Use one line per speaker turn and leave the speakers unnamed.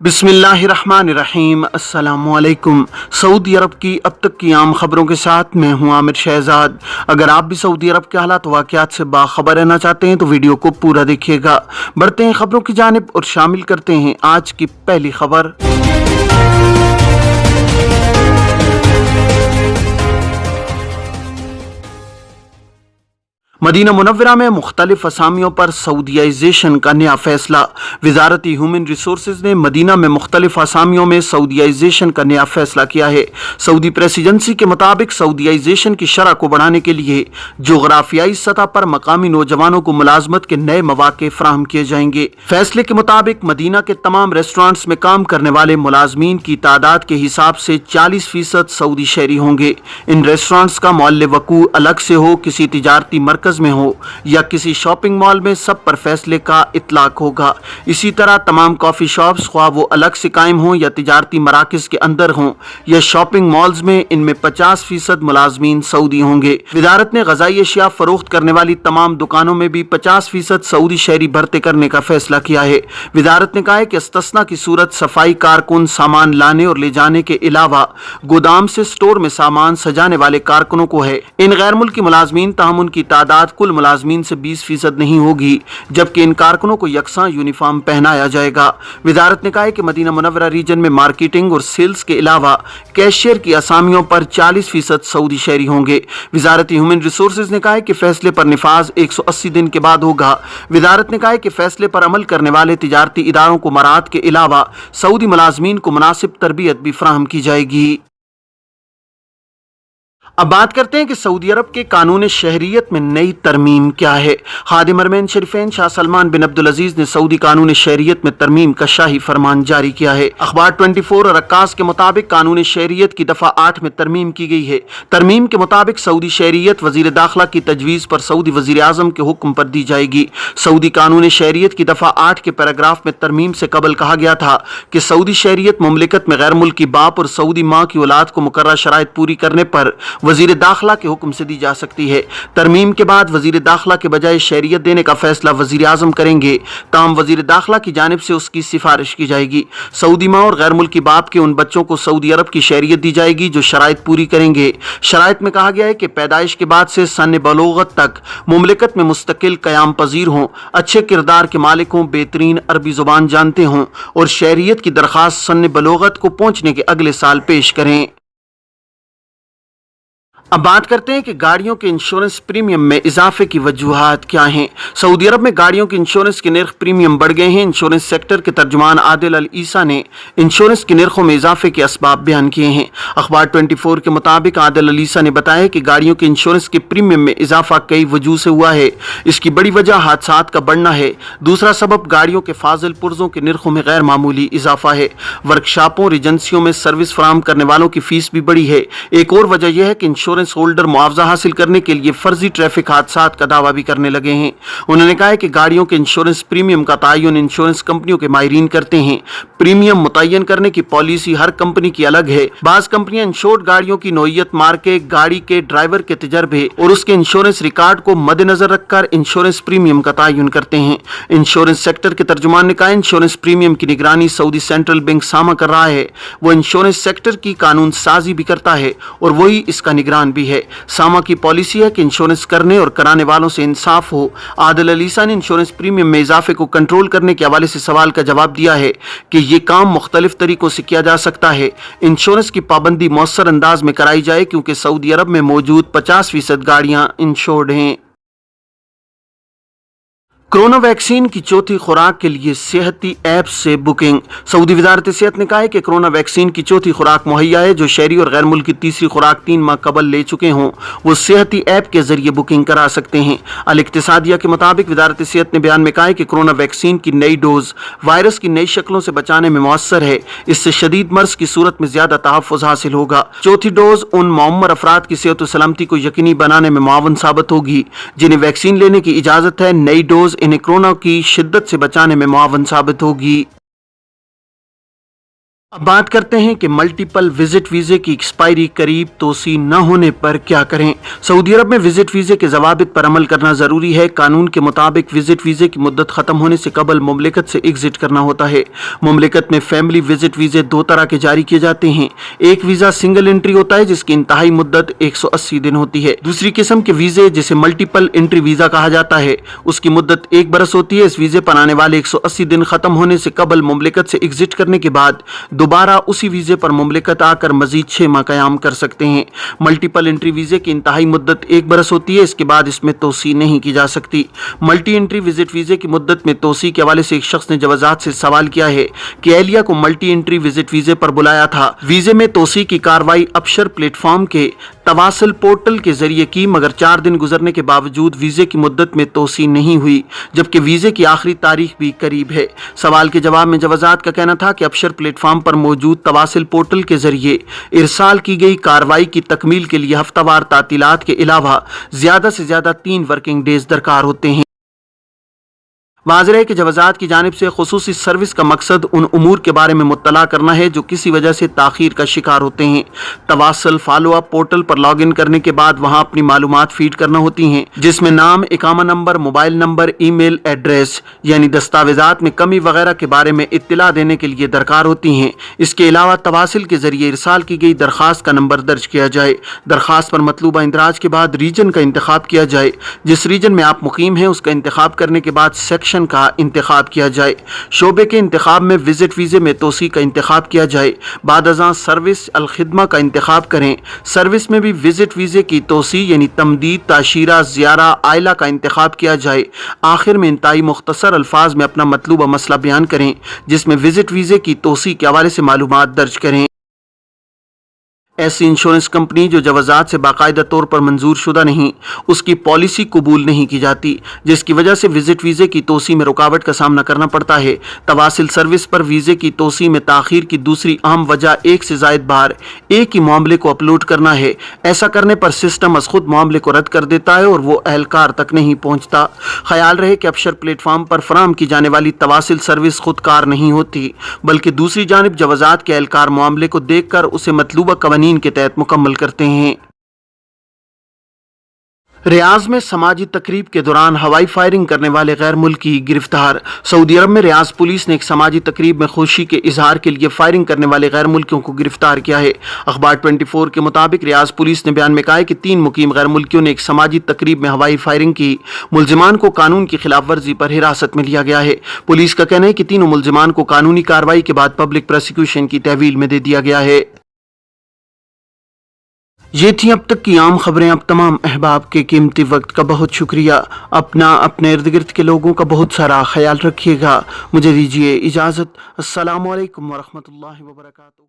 बिस्मिल्लाहिर्रहमानिर्रहीम। अस्सलामु अलैकुम। सऊदी अरब की अब तक की आम खबरों के साथ मैं हूं आमिर शहजाद। अगर आप भी सऊदी अरब के हालात वाक़यात से बाखबर रहना चाहते हैं तो वीडियो को पूरा देखिएगा। बढ़ते हैं खबरों की जानिब और शामिल करते हैं आज की पहली खबर। मदीना मुनव्वरा में मुख्तलिफ असामियों पर सऊदीयाइजेशन का नया फैसला। वजारती ह्यूमन रिसोर्सेज ने मदीना में मुख्तलिफ असामियों में सऊदीयाइजेशन का नया फैसला किया है। सऊदी प्रेस एजेंसी के मुताबिक सऊदीयाइजेशन की शरह को बढ़ाने के लिए जोग्राफियाई सतह पर मकामी नौजवानों को मुलाजमत के नए मौके फराहम किए जाएंगे। फैसले के मुताबिक मदीना के तमाम रेस्टोरेंट्स में काम करने वाले मुलाजमीन की तादाद के हिसाब से 40% सऊदी शहरी होंगे। इन रेस्टोरेंट्स का मोहल्ले वकू अलग से हो, किसी तिजारती मरकज में हो या किसी शॉपिंग मॉल में, सब पर फैसले का इतलाक होगा। इसी तरह तमाम कॉफी शॉप्स ख्वाह वो अलग से कायम हों या तिजारती मराकज के अंदर हों या शॉपिंग मॉल्स में, इनमें 50% मुलाजमीन सऊदी होंगे। वजारत ने ग़ज़ाई अशिया फरोख्त करने वाली तमाम दुकानों में भी 50% सऊदी शहरी भर्ती करने का फैसला किया है। वजारत ने कहा है कि इस्तिस्ना की सूरत सफाई कारकुन सामान लाने और ले जाने के अलावा गोदाम से स्टोर में सामान सजाने वाले कारकुनों को है। इन गैर मुल्की मुलाजमीन ताहम उनकी तादाद कुल मुलाजमीन से 20% नहीं होगी, जबकि इन कारकुनों को यकसा यूनिफॉर्म पहनाया जाएगा। वजारत ने कहा है कि मदीना मुनव्वरा रीजन में मार्केटिंग और सेल्स के अलावा कैशियर की असामियों पर 40% सऊदी शहरी होंगे। वजारती ह्यूमन रिसोर्सेज ने कहा है कि फैसले पर निफाज 180 दिन के बाद होगा। वजारत ने कहा है कि फैसले पर अमल करने वाले तिजारती इदारों को मराहत के अलावा सऊदी मुलाजमीन को मुनासिब तरबियत भी फराहम की जाएगी। अब बात करते हैं कि सऊदी अरब के कानून शहरियत में नई तरमीम क्या है। खादिम हरमैन शरीफैन शाह सलमान बिन अब्दुल अजीज ने सऊदी कानून शहरियत में तरमीम का शाही फरमान जारी किया है। अखबार 24 और अक्कास के मुताबिक कानून शहरियत की दफा 8 में तरमीम की गई है। तरमीम के मुताबिक सऊदी शहरियत वजीर दाखिला की तजवीज़ पर सऊदी वजीर आजम के हुक्म पर दी जाएगी। सऊदी कानून शहरियत की दफा 8 के पैराग्राफ में तरमीम से कबल कहा गया था कि सऊदी शहरियत मुमलिकत में गैर मुल्की बाप और सऊदी माँ की औलाद को मुकर्रर शराइत पूरी करने पर वजीर दाखिला के हुक्म से दी जा सकती है। तरमीम के बाद वजीर दाखिला के बजाय शहरियत देने का फैसला वजीर आजम करेंगे, ताहम वजीर दाखिला की जानिब से उसकी सिफारिश की जाएगी। सऊदी माँ और गैर मुल्की बाप के उन बच्चों को सऊदी अरब की शहरियत दी जाएगी जो शराइत पूरी करेंगे। शराइत में कहा गया है कि पैदाइश के बाद से सन बलोगत तक मुमलिकत में मुस्तकिल क़याम पजीर हों, अच्छे किरदार के मालिक हों, बेहतरीन अरबी ज़ुबान जानते हों और शहरियत की दरख्वास्त सन बलोगत को पहुँचने के अगले साल पेश करें। अब बात करते हैं कि गाड़ियों के इंश्योरेंस प्रीमियम में इजाफे की वजूहात क्या हैं। सऊदी अरब में गाड़ियों के इंश्योरेंस के नर्ख प्रीमियम बढ़ गए हैं। इंश्योरेंस सेक्टर के तर्जुमान आदिल अल ईसा ने इंश्योरेंस के नर्खों में इजाफे के असबाब बयान किए हैं। अखबार 24 के मुताबिक आदिल अल ईसा ने बताया कि गाड़ियों के इंश्योरेंस के प्रीमियम में इजाफा कई वजूह से हुआ है। इसकी बड़ी वजह हादसात का बढ़ना है। दूसरा सबब गाड़ियों के फाजिल पुर्जों के नर्खों में गैर मामूली इजाफा है। वर्कशॉपों और एजेंसियों में सर्विस फराहम करने वालों की फीस भी बढ़ी है। एक और वजह यह है कि इंश्योरेंस होल्डर मुआवजा हासिल करने के लिए फर्जी ट्रैफिक हादसात का दावा भी करने लगे हैं। उन्होंने कहा है कि गाड़ियों के इंश्योरेंस प्रीमियम का तयन इंश्योरेंस कंपनियों के माहिरीन करते हैं। प्रीमियम मुतय्यन करने की पॉलिसी हर कंपनी की अलग है। बाज़ कंपनियां इंश्योर्ड गाड़ियों की नौइयत, मार्के, गाड़ी के ड्राइवर के तजर्बे और उसके इंश्योरेंस रिकॉर्ड को मद्देनजर रखकर इंश्योरेंस प्रीमियम का तयन करते हैं। इंश्योरेंस सेक्टर के तर्जुमान ने कहा इंश्योरेंस प्रीमियम की निगरानी सऊदी सेंट्रल बैंक सामा कर रहा है। वो इंश्योरेंस सेक्टर की कानून साजी भी करता है और वही इसका निगरान भी है। सामा की पॉलिसी है कि इंश्योरेंस करने और कराने वालों से इंसाफ हो। आदिल अल ईसा ने इंश्योरेंस प्रीमियम में इजाफे को कंट्रोल करने के हवाले से सवाल का जवाब दिया है कि ये काम मुख्तलिफ तरीकों से किया जा सकता है। इंश्योरेंस की पाबंदी मौसर अंदाज में कराई जाए क्योंकि सऊदी अरब में मौजूद 50% गाड़ियां इंश्योर्ड हैं। कोरोना वैक्सीन की चौथी खुराक के लिए सेहती ऐप से बुकिंग। सऊदी वजारत सेहत ने कहा है कि कोरोना वैक्सीन की चौथी खुराक मुहैया है। जो शहरी और गैर मुल्की तीसरी खुराक 3 माह कबल ले चुके हों वो सेहती ऐप के जरिए बुकिंग करा सकते हैं। अल इक्तिसादिया के मुताबिक वजारत सेहत ने बयान में कहा है कि कोरोना वैक्सीन की नई डोज वायरस की नई शक्लों से बचाने में मौसर है। इससे शदीद मर्ज की सूरत में ज्यादा तहफ़्फ़ुज़ हासिल होगा। चौथी डोज उन मुअम्मर अफराद की सेहत और सलामती को यकीनी बनाने में मुआवन साबित होगी जिन्हें वैक्सीन लेने की इजाज़त है। नई डोज इन्हें कोरोना की शिद्दत से बचाने में मुआवन साबित होगी। अब बात करते हैं कि मल्टीपल विजिट वीजे की एक्सपायरी करीब तोसी न होने पर क्या करें। सऊदी अरब में विजिट वीजे के जवाबित पर अमल करना जरूरी है। कानून के मुताबिक विजिट वीजे की मुद्दत खत्म होने से कबल मुमलिकत से एग्जिट करना होता है। मुमलिकत में फैमिली विजिट वीजे दो तरह के जारी किए जाते हैं। एक वीजा सिंगल एंट्री होता है जिसकी इंतहाई मुद्दत 180 दिन होती है। दूसरी किस्म के वीजे जिसे मल्टीपल एंट्री वीजा कहा जाता है उसकी मुद्दत 1 बरस होती है। इस वीजे पर आने वाले 180 दिन खत्म होने से कबल मुमलिकत से एग्जिट करने के बाद दोबारा उसी वीजे पर मुमलिकत आकर मजीद 6 माह कयाम कर सकते हैं। मल्टीपल एंट्री वीजे की इंतहाई मुद्दत 1 बरस होती है। इसके बाद इसमें तोसी नहीं की जा सकती। मल्टी एंट्री विजिट वीजे की मुद्दत में तोसी के हवाले से एक शख्स ने जवाजात से सवाल किया है कि एहलिया को मल्टी एंट्री विजिट वीजे पर बुलाया था। वीजे में तोसी की कार्रवाई अबशर प्लेटफॉर्म के तवासल पोर्टल के जरिए की, मगर 4 दिन गुजरने के बावजूद वीजे की मुद्दत में तोसी नहीं हुई, जबकि वीजे की आखिरी तारीख भी करीब है। सवाल के जवाब में जवाजात का कहना था कि अबशर प्लेटफॉर्म पर मौजूद तवासिल पोर्टल के जरिए इरसाल की गई कार्रवाई की तकमील के लिए हफ्तावार तातीलात के अलावा ज्यादा से ज्यादा 3 वर्किंग डेज दरकार होते हैं। वाज़ेह है कि जवाजात की जानिब से खुसूसी सर्विस का मकसद उन उमूर के बारे में मुत्तला करना है जो किसी वजह से ताखीर का शिकार होते हैं। तवासल फॉलो अप पोर्टल पर लॉग इन करने के बाद वहां अपनी मालूमात फीड करना होती हैं, जिसमें नाम, इकामा number, mobile number, email address यानी दस्तावेजात में कमी वगैरह के बारे में इत्तला देने के लिए दरकार होती हैं। इसके अलावा तवासिल के जरिए इरसाल की गई दरखास्त का नंबर दर्ज किया जाए। दरखास्त पर मतलूबा इंदराज के बाद रीजन का इंतखाब किया जाए। जिस रीजन में आप मुकीम हैं उसका इंतखाब करने के बाद सेक्शन का इंतखाब किया जाए। शोबे के इंतखाब में विजिट वीजे में तोसी का इंतखाब किया जाए। बाद अज़ां सर्विस अल खिदमा का इंतखाब करें। सर्विस में भी विजिट वीजे की तोसी यानी तमदीद, ताशीरा, ज़ियारा, आइला का इंतखाब किया जाए। आखिर में इंतहाई मुख्तसर अल्फाज में अपना मतलूबा मसला बयान करें, जिसमें विजिट वीजे की तोसी के हवाले से मालूमात दर्ज करें। ऐसी इंश्योरेंस कंपनी जो जवाजात से बाकायदा तौर पर मंजूर शुदा नहीं, उसकी पॉलिसी कबूल नहीं की जाती, जिसकी वजह से विजिट वीजे की तोसी में रुकावट का सामना करना पड़ता है। तवासिल सर्विस पर वीजे की तोसी में ताखीर की दूसरी अहम वजह एक से जायद बार एक ही मामले को अपलोड करना है। ऐसा करने पर सिस्टम अज खुद मामले को रद्द कर देता है और वो एहलकार तक नहीं पहुँचता। ख्याल रहे कि अबशर प्लेटफॉर्म पर फराहम की जाने वाली तवासिल सर्विस खुदकार नहीं होती, बल्कि दूसरी जानिब जवाजात के एहलकार मामले को देख कर उसे मतलूबा कवानीन के तहत मुकम्मल करते हैं। रियाज में समाजी तकरीब के दौरान हवाई फायरिंग करने वाले गैर मुल्की गिरफ्तार। सऊदी अरब में रियाज पुलिस ने एक समाजी तकरीब में खुशी के इजहार के लिए फायरिंग करने वाले गैर मुल्कियों को गिरफ्तार किया है। अखबार 24 के मुताबिक रियाज पुलिस ने बयान में कहा है कि 3 मुकीम गैर मुल्कियों ने एक समाजी तकरीब में हवाई फायरिंग की। मुलजिमान को कानून की खिलाफ वर्जी पर हिरासत में लिया गया है। पुलिस का कहना है कि तीनों मुलजिमान को कानूनी कार्रवाई के बाद पब्लिक प्रोसिक्यूशन की तहवील में दे दिया गया है। ये थी अब तक की आम खबरें। अब तमाम अहबाब के कीमती वक्त का बहुत शुक्रिया। अपना, अपने इर्द गिर्द के लोगों का बहुत सारा ख्याल रखिएगा। मुझे दीजिए इजाज़त। अस्सलामु अलैकुम वरहमतुल्लाहि वबरकातुहू।